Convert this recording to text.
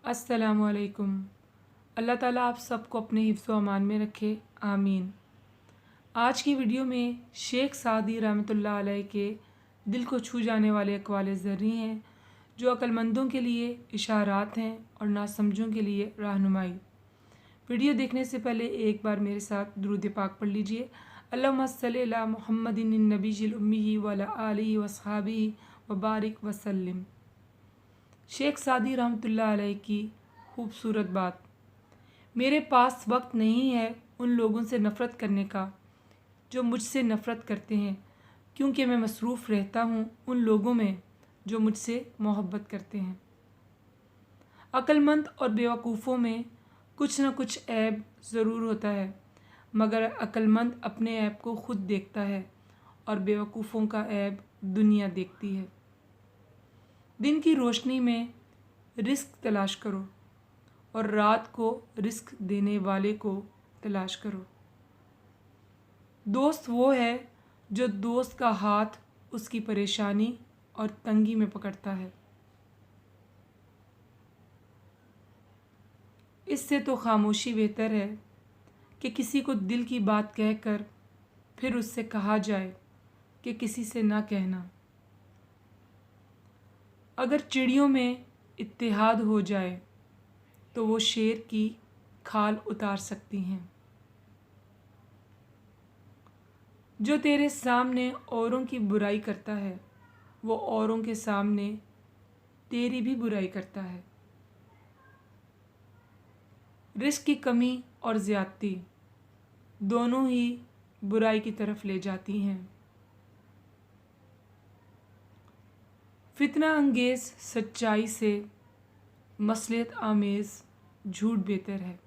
अस्सलामुअलैकुम। अल्लाह ताला आप सबको अपने हिफ्ज़ व अमान में रखे, आमीन। आज की वीडियो में शेख सादी रहमतुल्लाह अलैह के दिल को छू जाने वाले अक़वाल ज़र्री हैं जो अक्लमंदों के लिए इशारात हैं और नासमझों के लिए रहनुमाई। वीडियो देखने से पहले एक बार मेरे साथ दुरूद पाक पढ़ लीजिए। अल्लाहुम्मा सल्लि अला मुहम्मदिन नबीय्यिल उम्मी व अला आलिहि व अस्हाबिहि व बारिक वसल्लिम। शेख सादी रहमतुल्लाह अलैह की खूबसूरत बात। मेरे पास वक्त नहीं है उन लोगों से नफ़रत करने का जो मुझसे नफ़रत करते हैं, क्योंकि मैं मसरूफ़ रहता हूँ उन लोगों में जो मुझसे मोहब्बत करते हैं। अक्लमंद और बेवकूफ़ों में कुछ न कुछ ऐब ज़रूर होता है, मगर अक्लमंद अपने ऐब को ख़ुद देखता है और बेवकूफ़ों का ऐब दुनिया देखती है। दिन की रोशनी में रिस्क तलाश करो और रात को रिस्क देने वाले को तलाश करो। दोस्त वो है जो दोस्त का हाथ उसकी परेशानी और तंगी में पकड़ता है। इससे तो खामोशी बेहतर है कि किसी को दिल की बात कहकर फिर उससे कहा जाए कि किसी से ना कहना। अगर चिड़ियों में इत्तेहाद हो जाए तो वो शेर की खाल उतार सकती हैं। जो तेरे सामने औरों की बुराई करता है वो औरों के सामने तेरी भी बुराई करता है। रिस्क की कमी और ज़्यादती दोनों ही बुराई की तरफ ले जाती हैं। फितना अंगेज़ सच्चाई से मसलियत आमेज़ झूठ बेहतर है।